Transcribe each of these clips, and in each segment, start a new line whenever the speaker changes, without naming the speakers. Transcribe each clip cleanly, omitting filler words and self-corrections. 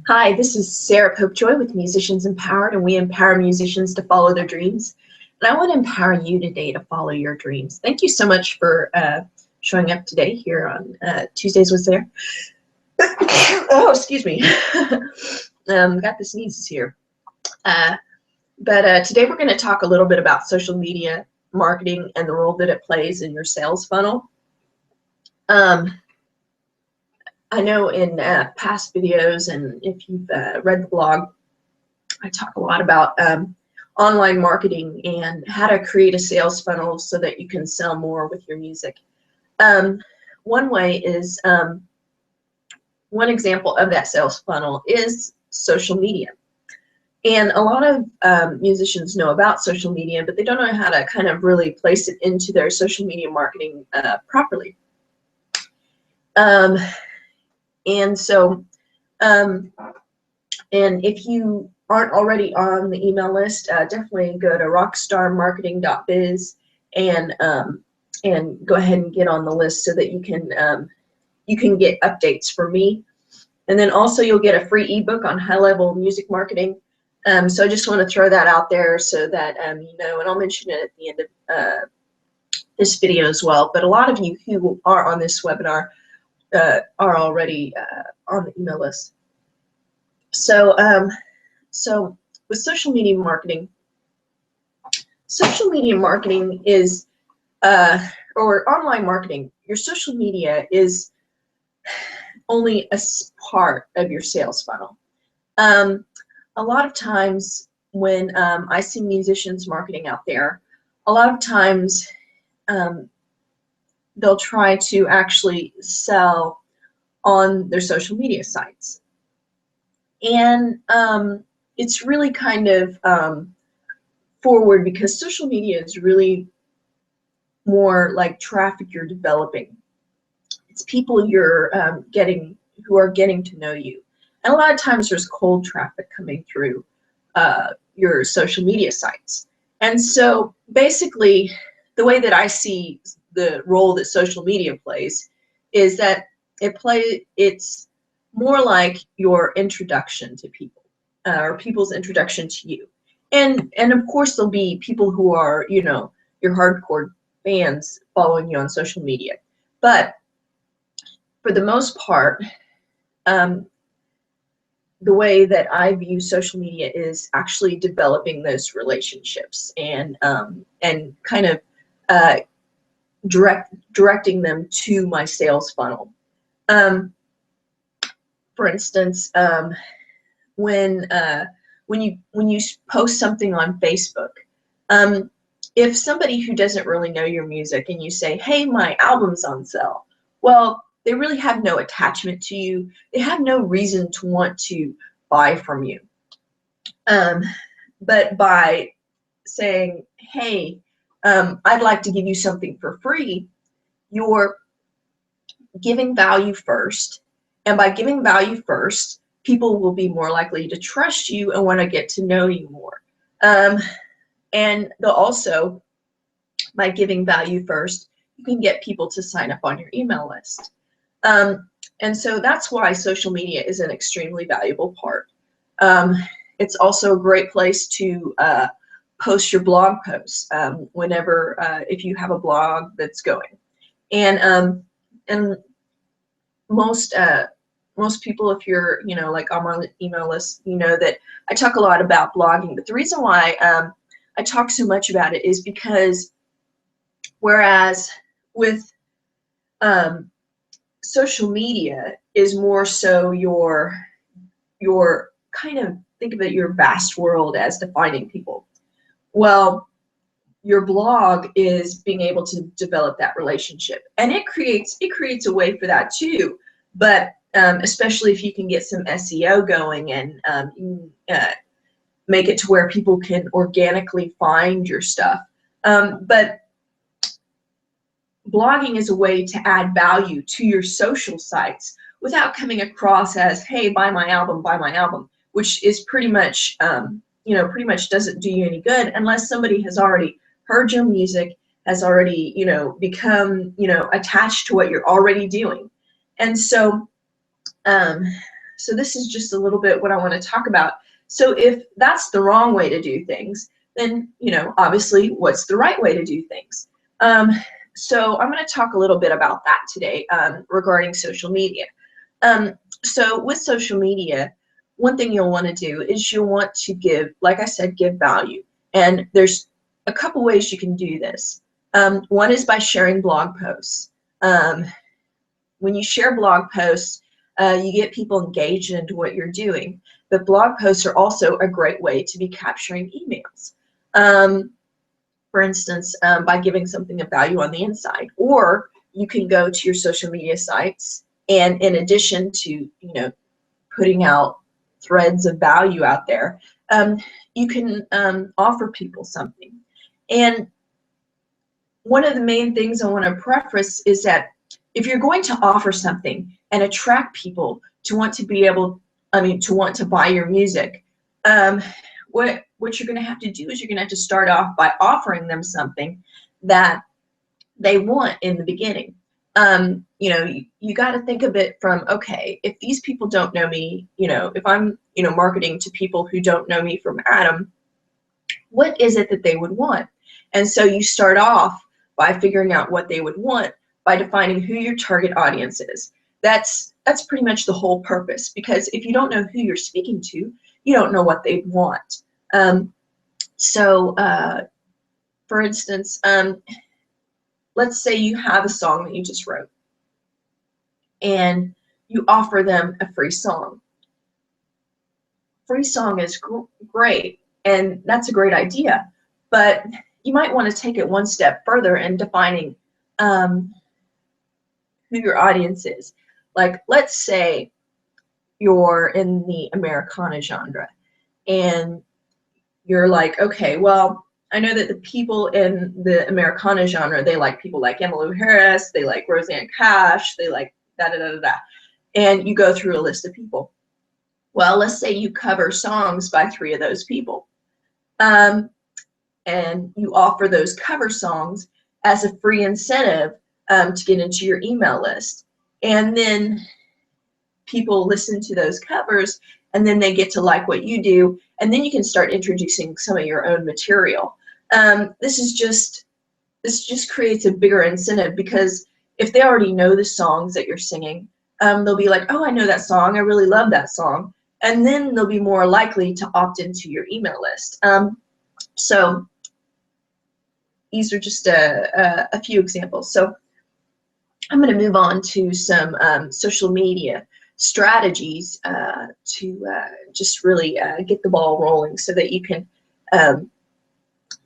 Hi, this is Sarah Popejoy with Musicians Empowered, and we empower musicians to follow their dreams. And I want to empower you today to follow your dreams. Thank you so much for showing up today here on Tuesdays with Sarah. Oh, excuse me. Got the sneezes here. But today we're going to talk a little bit about social media marketing and the role that it plays in your sales funnel. I know in past videos, and if you've read the blog, I talk a lot about online marketing and how to create a sales funnel so that you can sell more with your music. One way is, one example of that sales funnel is social media. And a lot of musicians know about social media, but they don't know how to kind of really place it into their social media marketing properly. And if you aren't already on the email list, definitely go to rockstarmarketing.biz and go ahead and get on the list so that you can get updates from me. And then also you'll get a free ebook on high-level music marketing. So I just want to throw that out there so that you know, and I'll mention it at the end of this video as well. But a lot of you who are on this webinar are already on the email list. So with social media marketing is, or online marketing, your social media is only a part of your sales funnel. A lot of times when I see musicians marketing out there, a lot of times they'll try to actually sell on their social media sites. And it's really kind of forward, because social media is really more like traffic you're developing. It's people you're who are getting to know you. And a lot of times there's cold traffic coming through your social media sites. And so basically the way that I see the role that social media plays is that it's more like your introduction to people, or people's introduction to you. And of course there'll be people who are, you know, your hardcore fans following you on social media. But for the most part, the way that I view social media is actually developing those relationships and kind of directing them to my sales funnel. For instance, when you post something on Facebook, if somebody who doesn't really know your music and you say, hey, my album's on sale, well, they really have no attachment to you. They have no reason to want to buy from you. But by saying, hey, I'd like to give you something for free, you're giving value first. And by giving value first, people will be more likely to trust you and want to get to know you more. And they'll also, by giving value first, you can get people to sign up on your email list. And so that's why social media is an extremely valuable part. It's also a great place to post your blog posts whenever, if you have a blog that's going. And most people, if you're, you know, like I'm on the email list, you know that I talk a lot about blogging. But the reason why I talk so much about it is because whereas with social media is more so your kind of, think of it, your vast world as defining people. Well, your blog is being able to develop that relationship, and it creates a way for that too. But especially if you can get some SEO going and make it to where people can organically find your stuff. But blogging is a way to add value to your social sites without coming across as, hey, buy my album, which is pretty much, you know, pretty much doesn't do you any good unless somebody has already heard your music, has already, you know, become, you know, attached to what you're already doing. And so So this is just a little bit what I want to talk about. So if that's the wrong way to do things, then, you know, obviously what's the right way to do things? So I'm going to talk a little bit about that today regarding social media. So with social media, one thing you'll want to do is you'll want to give, like I said, give value. And there's a couple ways you can do this. One is by sharing blog posts. When you share blog posts, you get people engaged into what you're doing. But blog posts are also a great way to be capturing emails. For instance, by giving something of value on the inside. Or you can go to your social media sites, and in addition to, you know, putting out threads of value out there, you can offer people something. And one of the main things I want to preface is that if you're going to offer something and attract people to want to be able, to want to buy your music, what you're going to have to do is you're going to have to start off by offering them something that they want in the beginning. You know, you got to think of it from, okay, if these people don't know me, you know, if I'm, you know, marketing to people who don't know me from Adam, what is it that they would want? And so you start off by figuring out what they would want by defining who your target audience is. That's pretty much the whole purpose, because if you don't know who you're speaking to, you don't know what they want. For instance, let's say you have a song that you just wrote and you offer them a free song. Free song is great, and that's a great idea, but you might want to take it one step further in defining who your audience is. Like, let's say you're in the Americana genre and you're like, okay, well, I know that the people in the Americana genre, they like people like Emmylou Harris, they like Rosanne Cash, they like da-da-da-da-da. And you go through a list of people. Well, let's say you cover songs by 3 of those people. And you offer those cover songs as a free incentive to get into your email list. And then people listen to those covers, and then they get to like what you do, and then you can start introducing some of your own material. This just creates a bigger incentive, because if they already know the songs that you're singing, they'll be like, oh, I know that song, I really love that song, and then they'll be more likely to opt into your email list. So these are just a few examples. So I'm going to move on to some social media strategies to just really get the ball rolling so that you can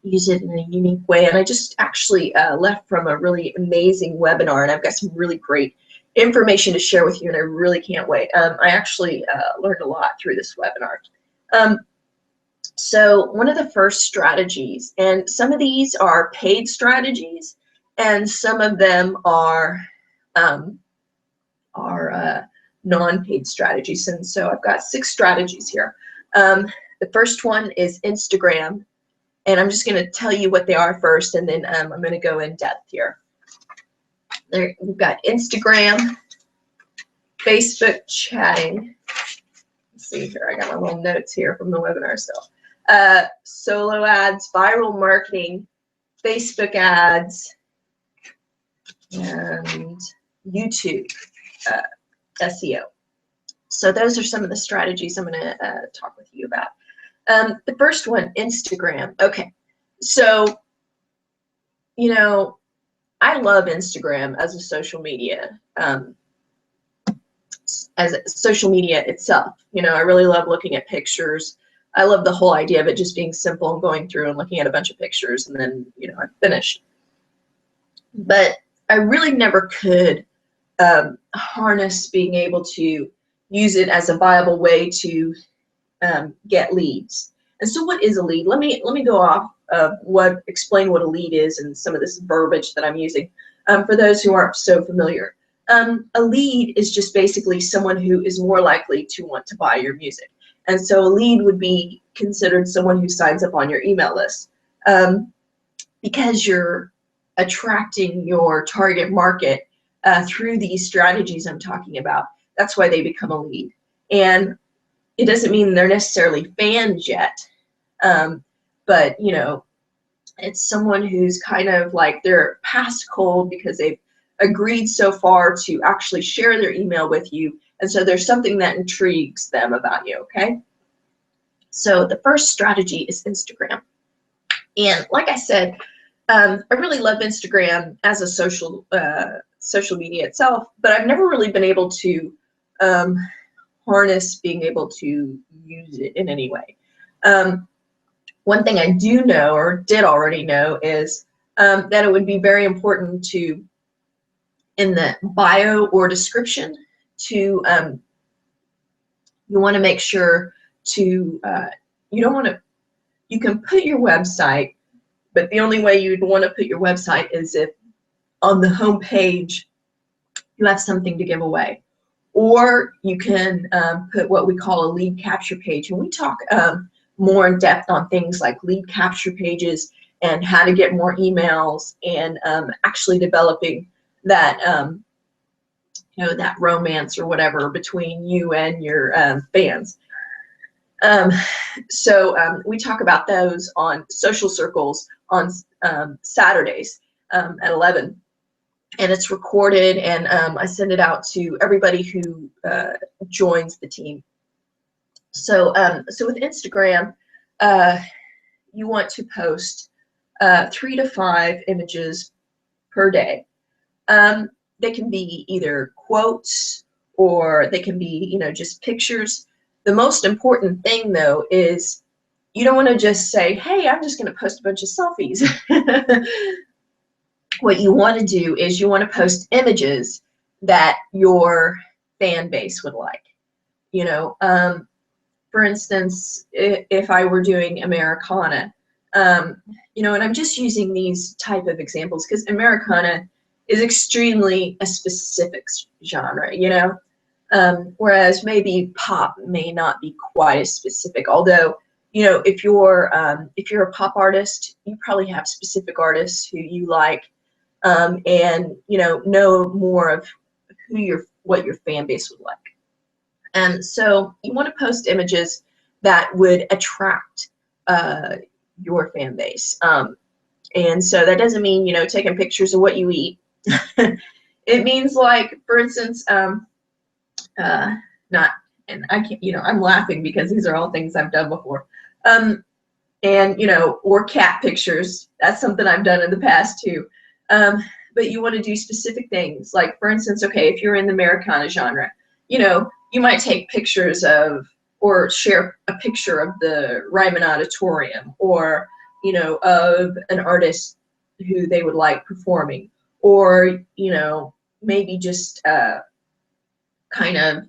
use it in a unique way. And I just actually left from a really amazing webinar, and I've got some really great information to share with you, and I really can't wait. I actually learned a lot through this webinar. So one of the first strategies, and some of these are paid strategies, and some of them are non-paid strategies. And so I've got 6 strategies here. The first one is Instagram, and I'm just going to tell you what they are first, and then I'm going to go in depth here. We've got Instagram, Facebook chatting. Let's see here, I got my little notes here from the webinar still. Solo ads, viral marketing, Facebook ads, and YouTube SEO. So those are some of the strategies I'm going to talk with you about. The first one, Instagram. Okay, so, you know, I love Instagram as a social media, itself. You know, I really love looking at pictures. I love the whole idea of it just being simple and going through and looking at a bunch of pictures, and then, you know, I'm finished. But I really never could harness being able to use it as a viable way to get leads. And so what is a lead? Let me go off of explain what a lead is and some of this verbiage that I'm using for those who aren't so familiar. A lead is just basically someone who is more likely to want to buy your music. And so a lead would be considered someone who signs up on your email list. Because you're attracting your target market through these strategies I'm talking about, that's why they become a lead. And it doesn't mean they're necessarily fans yet, but you know, it's someone who's kind of like they're past cold because they've agreed so far to actually share their email with you, and so there's something that intrigues them about you. Okay, so the first strategy is Instagram. And like I said, I really love Instagram as a social media itself, but I've never really been able to harness being able to use it in any way. One thing I do know, or did already know, is that it would be very important to, in the bio or description, to you want to make sure to you don't want to, you can put your website, but the only way you'd want to put your website is if on the home page you have something to give away. Or you can put what we call a lead capture page. And we talk more in depth on things like lead capture pages and how to get more emails, and actually developing that you know, that romance or whatever between you and your fans. So we talk about those on Social Circles on Saturdays at 11. And it's recorded, and I send it out to everybody who joins the team. So so with Instagram, you want to post 3 to 5 images per day. They can be either quotes, or they can be, you know, just pictures. The most important thing, though, is you don't want to just say, hey, I'm just going to post a bunch of selfies. What you want to do is you want to post images that your fan base would like. You know, for instance, if I were doing Americana, you know, and I'm just using these type of examples because Americana is extremely a specific genre, you know, whereas maybe pop may not be quite as specific. Although, you know, if you're a pop artist, you probably have specific artists who you like. And you know more of what your fan base would like. And so you want to post images that would attract your fan base. And so that doesn't mean, you know, taking pictures of what you eat. It means, like, for instance, not, and I can't, you know, I'm laughing because these are all things I've done before. And, you know, or cat pictures. That's something I've done in the past too. But you want to do specific things. Like, for instance, okay, if you're in the Americana genre, you know, you might take pictures of, or share a picture of the Ryman Auditorium, or, you know, of an artist who they would like performing, or, you know, maybe just kind of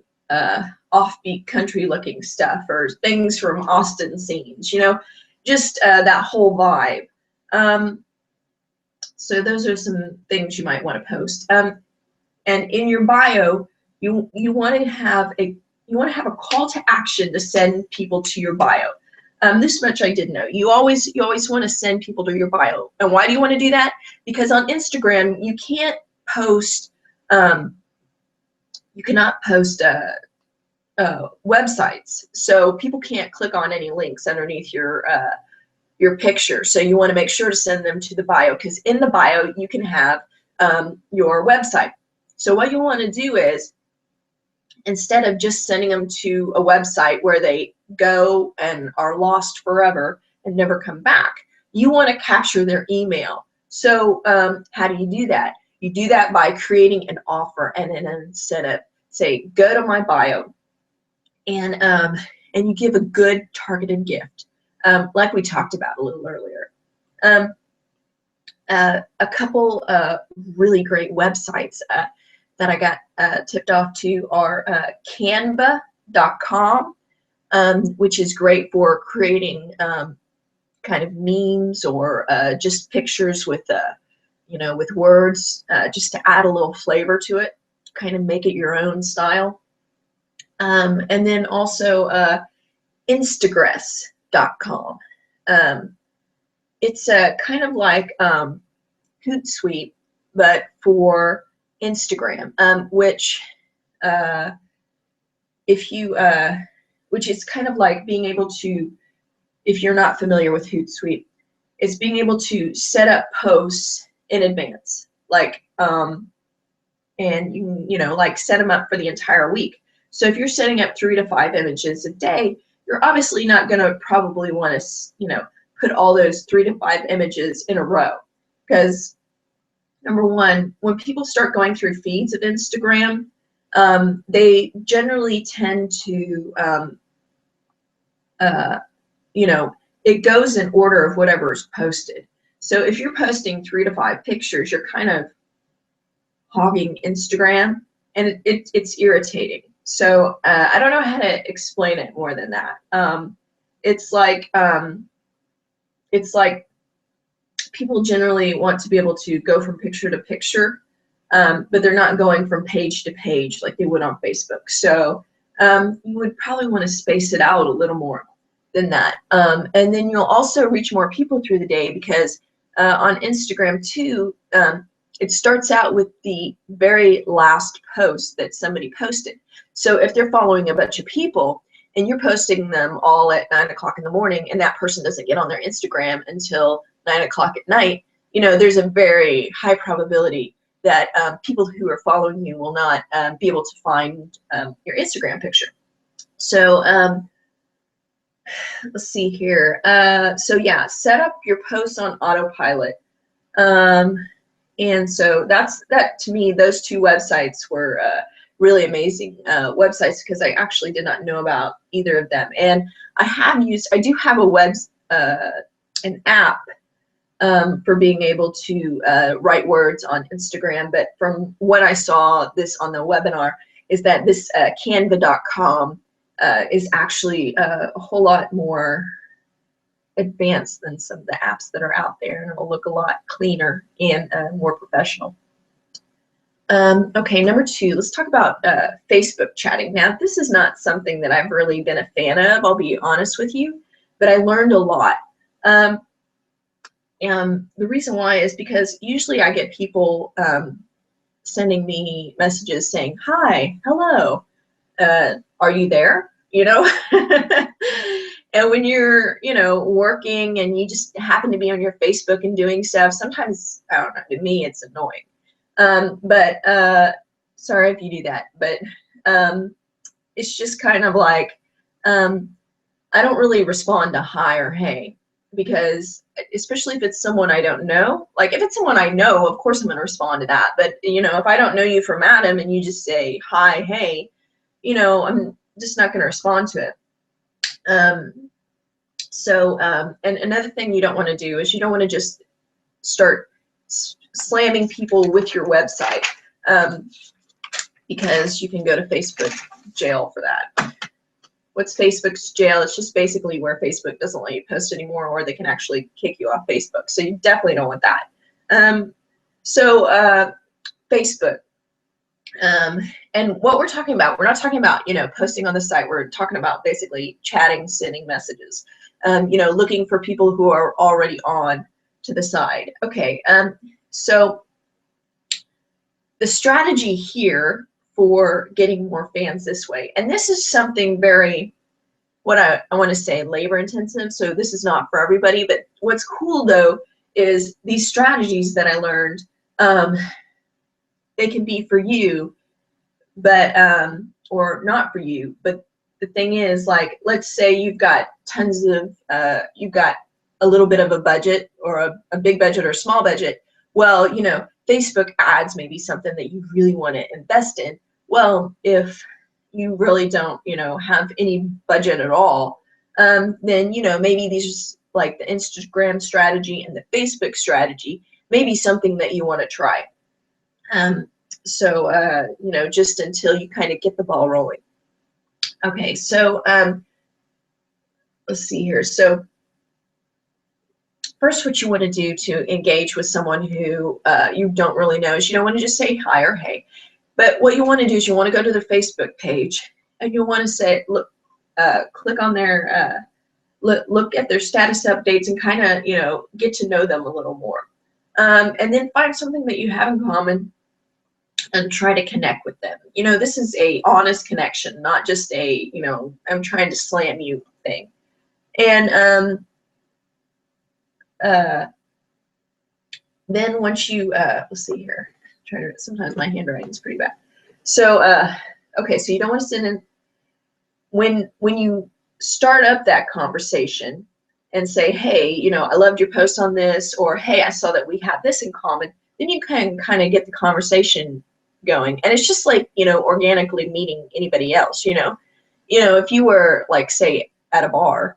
offbeat country looking stuff, or things from Austin scenes, you know, just that whole vibe. So those are some things you might want to post. And in your bio, you want to have a call to action to send people to your bio. This much I did know. You always want to send people to your bio. And why do you want to do that? Because on Instagram you can't post. You cannot post websites, so people can't click on any links underneath your picture. So you want to make sure to send them to the bio, because in the bio you can have your website. So what you want to do is, instead of just sending them to a website where they go and are lost forever and never come back, you want to capture their email. So how do you do that? You do that by creating an offer and an incentive. Say, go to my bio, and you give a good targeted gift. Like we talked about a little earlier. A couple really great websites that I got tipped off to are canva.com, which is great for creating kind of memes, or just pictures with you know, with words, just to add a little flavor to it, kind of make it your own style. And then also Instagress.com. It's kind of like Hootsuite, but for Instagram, which if you, which is kind of like being able to, if you're not familiar with Hootsuite, it's being able to set up posts in advance, like, and you know, like set them up for the entire week. So if you're setting up 3 to 5 images a day, you're obviously not going to probably want to, you know, put all those 3 to 5 images in a row, because number one, when people start going through feeds of Instagram, they generally tend to, you know, it goes in order of whatever is posted. So if you're posting 3 to 5 pictures, you're kind of hogging Instagram, and it's irritating. So I don't know how to explain it more than that. It's like people generally want to be able to go from picture to picture, but they're not going from page to page like they would on Facebook. So you would probably want to space it out a little more than that. And then you'll also reach more people through the day, because on Instagram too, it starts out with the very last post that somebody posted. So if they're following a bunch of people and you're posting them all at 9 o'clock in the morning, and that person doesn't get on their Instagram until 9 o'clock at night, you know, there's a very high probability that people who are following you will not be able to find your Instagram picture. So let's see here. So yeah, set up your posts on autopilot. And so that to me, those 2 websites were really amazing websites, because I actually did not know about either of them. And I do have an app for being able to write words on Instagram. But from what I saw this on the webinar, is that this canva.com is actually a whole lot more advanced than some of the apps that are out there, and it'll look a lot cleaner and more professional. Okay, number 2, let's talk about Facebook chatting. Now, this is not something that I've really been a fan of, I'll be honest with you, but I learned a lot. And the reason why is because usually I get people sending me messages saying, hi, hello, are you there? You know? And when you're, you know, working and you just happen to be on your Facebook and doing stuff, sometimes, I don't know, to me it's annoying. But sorry if you do that, but it's just kind of like, I don't really respond to hi or hey, because especially if it's someone I don't know. Like if it's someone I know, of course I'm going to respond to that. But, you know, if I don't know you from Adam and you just say hi, hey, you know, I'm just not going to respond to it. And another thing you don't want to do is you don't want to just start slamming people with your website, because you can go to Facebook jail for that. What's Facebook's jail? It's just basically where Facebook doesn't let you post anymore, or they can actually kick you off Facebook. So you definitely don't want that. Facebook. And what we're talking about, we're not talking about, you know, posting on the site. We're talking about basically chatting, sending messages, you know, looking for people who are already on to the side. Okay, so the strategy here for getting more fans this way, and this is something very, what I want to say, labor intensive, so this is not for everybody, but what's cool though is these strategies that I learned, they can be for you, but or not for you. But the thing is, like, let's say you've got tons of you've got a little bit of a budget, or a big budget or a small budget. Well, you know, Facebook ads may be something that you really want to invest in. Well, if you really don't, you know, have any budget at all, then, you know, maybe these, like the Instagram strategy and the Facebook strategy, may be something that you want to try. You know, just until you kind of get the ball rolling. Okay, so let's see here. So first, what you want to do to engage with someone who you don't really know is you don't want to just say hi or hey. But what you want to do is you want to go to their Facebook page, and you want to say, look, click on their, look at their status updates, and kind of, you know, get to know them a little more. And then find something that you have in common. and try to connect with them. You know, this is a honest connection, not just a, I'm trying to slam you thing. And then once you, let's see here, sometimes my handwriting is pretty bad. So, okay, so you don't want to send in, when you start up that conversation and say, hey, I loved your post on this, or hey, I saw that we have this in common, then you can kind of get the conversation going. And it's just like, organically meeting anybody else, if you were like, say, at a bar,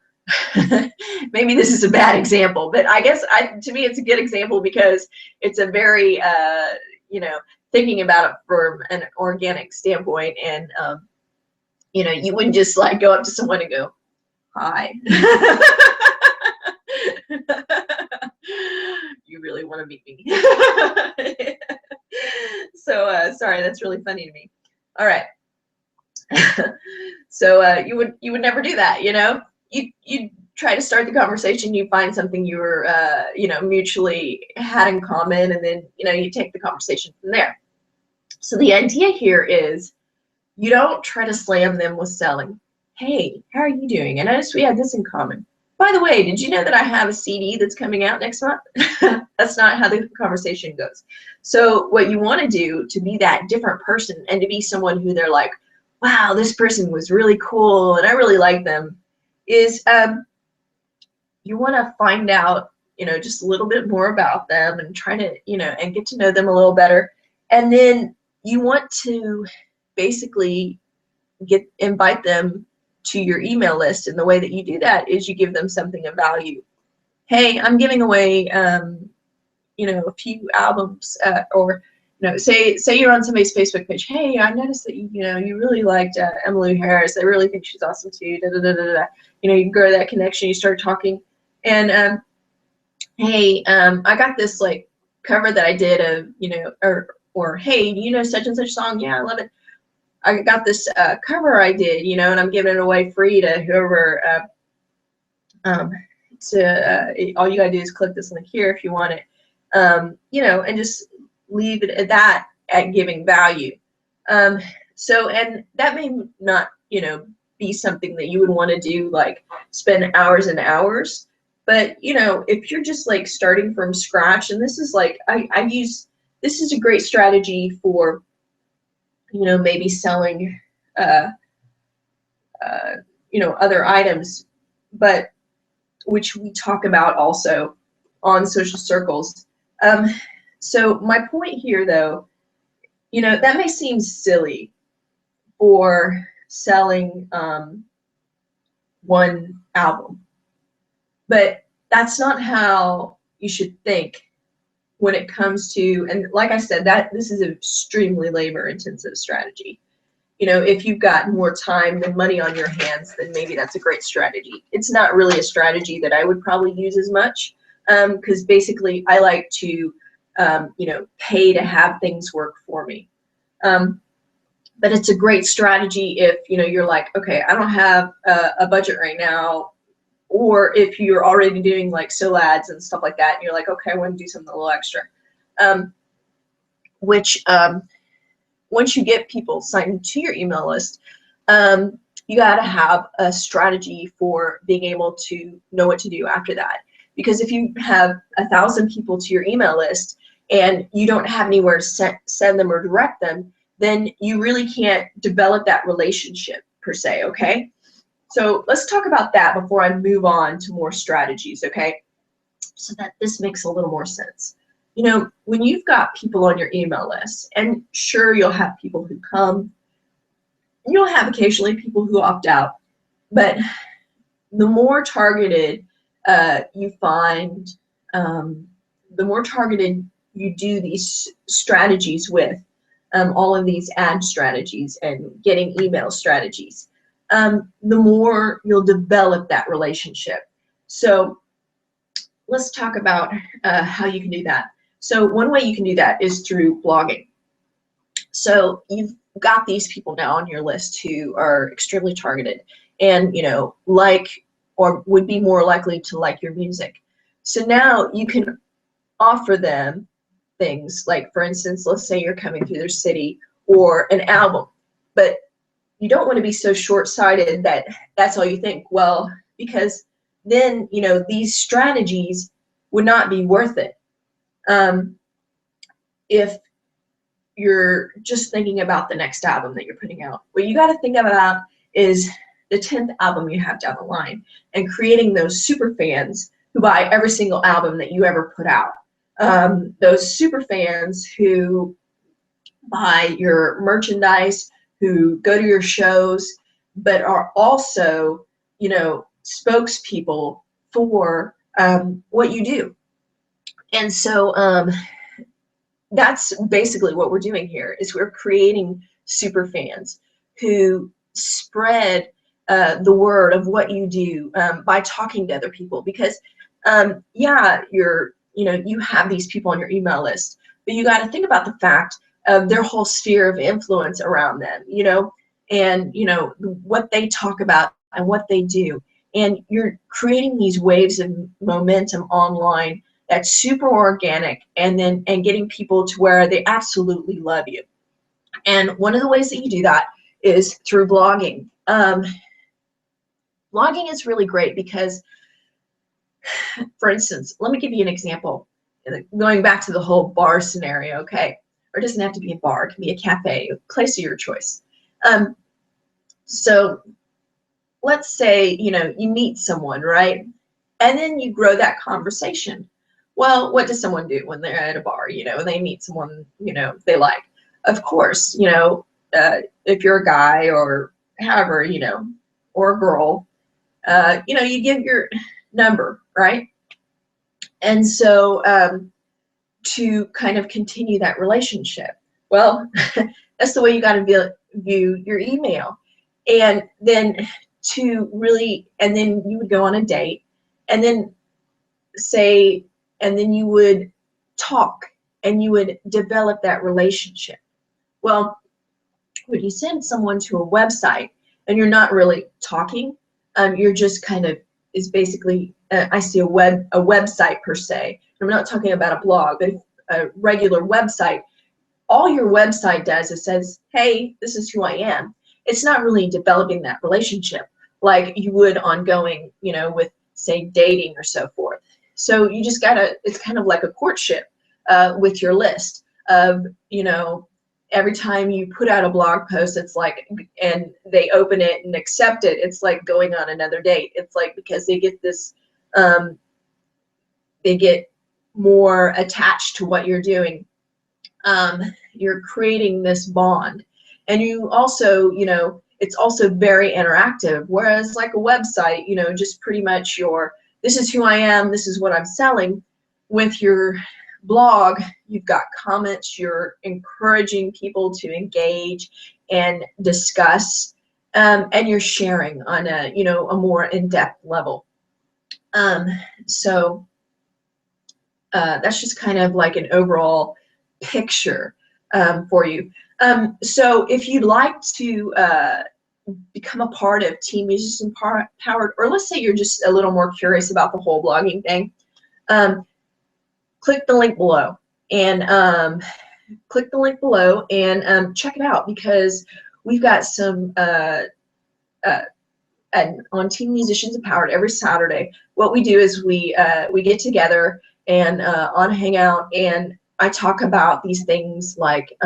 maybe this is a bad example, but I guess to me it's a good example because it's a very, thinking about it from an organic standpoint. And, you wouldn't just like go up to someone and go, hi. You really want to meet me? So sorry, that's really funny to me. All right. So you would never do that, you try to start the conversation, you find something you were mutually had in common, and then you take the conversation from there. So the idea here is you don't try to slam them with selling. Hey, how are you doing? I noticed we had this in common. By the way, did you know that I have a CD that's coming out next month? That's not how the conversation goes. So what you want to do to be that different person and to be someone who they're like, wow, this person was really cool and I really like them, is you want to find out, just a little bit more about them and try to, and get to know them a little better. And then you want to basically invite them to your email list. And the way that you do that is you give them something of value. Hey, I'm giving away, a few albums, or, say you're on somebody's Facebook page. Hey, I noticed that you really liked Emmylou Harris. I really think she's awesome too. Da, da, da, da, da. You grow that connection. You start talking, and hey, I got this like cover that I did of, or hey, do you know such and such song? Yeah, I love it. I got this cover I did, and I'm giving it away free to whoever. All you gotta do is click this link here if you want it, and just leave it at that, at giving value. So, and that may not, be something that you would want to do, like spend hours and hours. But, if you're just like starting from scratch, and this is like, this is a great strategy for, maybe selling, other items, but which we talk about also on Social Circles. So my point here, though, that may seem silly for selling one album, but that's not how you should think when it comes to, and like I said, that this is an extremely labor-intensive strategy. If you've got more time than money on your hands, then maybe that's a great strategy. It's not really a strategy that I would probably use as much, because basically I like to, pay to have things work for me. But it's a great strategy if, you're like, okay, I don't have a budget right now, or if you're already doing like ads and stuff like that, and you're like, okay, I want to do something a little extra, once you get people signed to your email list, you got to have a strategy for being able to know what to do after that. Because if you have 1,000 people to your email list and you don't have anywhere to send them or direct them, then you really can't develop that relationship per se, okay? So let's talk about that before I move on to more strategies, okay? So that this makes a little more sense. When you've got people on your email list, and sure, you'll have people who come, and you'll have occasionally people who opt out, but the more targeted you find, the more targeted you do these strategies with, all of these ad strategies and getting email strategies, the more you'll develop that relationship. So let's talk about how you can do that. So one way you can do that is through blogging. So you've got these people now on your list who are extremely targeted and, like, or would be more likely to like your music. So now you can offer them things. Like, for instance, let's say you're coming through their city, or an album, but you don't want to be so short-sighted that that's all you think. Well, because then, you know, these strategies would not be worth it if you're just thinking about the next album that you're putting out. What you got to think about is the 10th album you have down the line, and creating those super fans who buy every single album that you ever put out. Those super fans who buy your merchandise, who go to your shows, but are also, you know, spokespeople for what you do. And so that's basically what we're doing here, is we're creating super fans who spread the word of what you do by talking to other people. Because yeah, you have these people on your email list, but you got to think about the fact of their whole sphere of influence around them, you know, and you know what they talk about and what they do. And you're creating these waves of momentum online that's super organic, and getting people to where they absolutely love you. And one of the ways that you do that is through blogging. Blogging is really great because, for instance, let me give you an example. Going back to the whole bar scenario, okay? Or it doesn't have to be a bar, it can be a cafe, a place of your choice. So let's say, you know, you meet someone, right? And then you grow that conversation. Well, what does someone do when they're at a bar, you know, and they meet someone, you know, they like? Of course, you know, if you're a guy or however, you know, or a girl, you know, you give your number, right? And so to kind of continue that relationship, well, that's the way you got to view your email. And then and then you would go on a date, and then and then you would talk, and you would develop that relationship. Well, when you send someone to a website and you're not really talking, you're just kind of, is basically, I see a website per se. I'm not talking about a blog, but a regular website. All your website does is says, hey, this is who I am. It's not really developing that relationship like you would ongoing, you know, with, say, dating or so forth. So you just gotta, it's kind of like a courtship with your list of, you know, every time you put out a blog post, it's like, and they open it and accept it, it's like going on another date. It's like, because they get this, they get more attached to what you're doing. You're creating this bond. And you also, you know, it's also very interactive, whereas like a website, you know, just pretty much this is who I am, this is what I'm selling. With your blog, you've got comments, you're encouraging people to engage and discuss, and you're sharing on a, you know, a more in-depth level. So that's just kind of like an overall picture for you. So if you'd like to become a part of Teen Musicians Empowered, or let's say you're just a little more curious about the whole blogging thing, click the link below, and check it out, because we've got some on Teen Musicians Empowered every Saturday. What we do is we get together and on Hangout, and I talk about these things like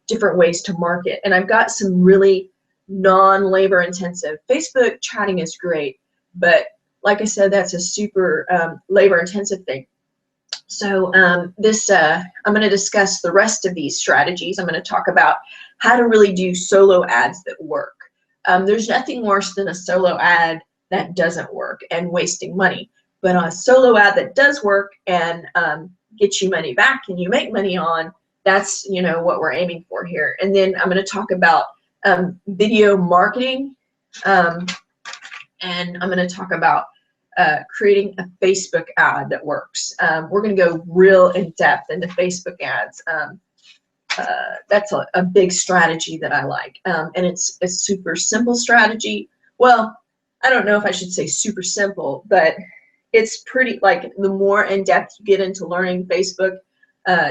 different ways to market. And I've got some really non-labor intensive. Facebook chatting is great, but like I said, that's a super labor intensive thing. So I'm going to discuss the rest of these strategies. I'm going to talk about how to really do solo ads that work. There's nothing worse than a solo ad that doesn't work and wasting money. But a solo ad that does work and gets you money back and you make money on, that's, you know, what we're aiming for here. And then I'm going to talk about video marketing, and I'm going to talk about creating a Facebook ad that works. We're going to go real in depth into Facebook ads. That's a big strategy that I like, and it's a super simple strategy. Well, I don't know if I should say super simple, but it's pretty, like, the more in depth you get into learning Facebook,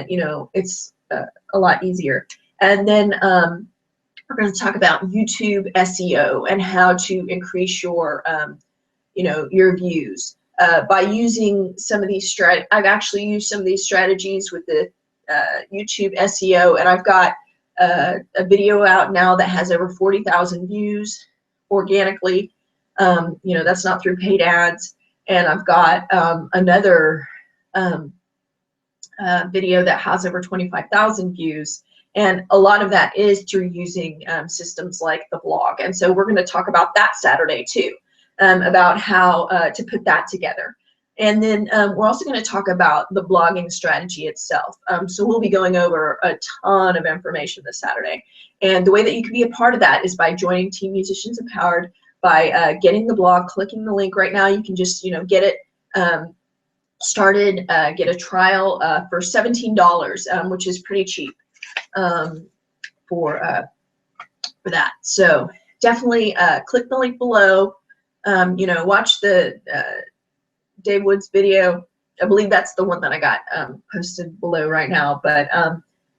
you know, it's a lot easier. And then we're going to talk about YouTube SEO and how to increase your, you know, your views by using some of these I've actually used some of these strategies with the YouTube SEO, and I've got a video out now that has over 40,000 views organically. You know, that's not through paid ads. And I've got another video that has over 25,000 views. And a lot of that is through using systems like the blog. And so we're going to talk about that Saturday too, about how to put that together. And then we're also going to talk about the blogging strategy itself. So we'll be going over a ton of information this Saturday. And the way that you can be a part of that is by joining Team Musicians Empowered, by getting the blog, clicking the link right now. You can just, you know, get it started, get a trial for $17, which is pretty cheap for that. So definitely click the link below. You know, watch the Dave Woods video. I believe that's the one that I got posted below right now. But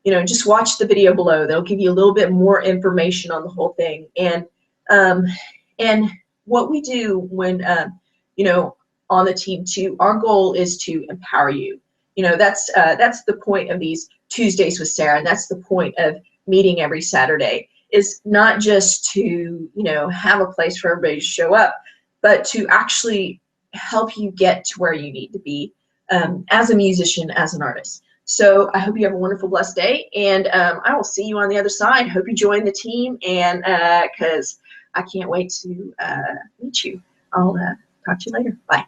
you know, just watch the video below. They'll give you a little bit more information on the whole thing. And what we do when you know, on the team too, our goal is to empower you. You know, that's the point of these Tuesdays with Sarah, and that's the point of meeting every Saturday, is not just to, you know, have a place for everybody to show up, but to actually help you get to where you need to be as a musician, as an artist. So I hope you have a wonderful, blessed day, and I will see you on the other side. Hope you join the team, and because I can't wait to meet you. I'll talk to you later. Bye.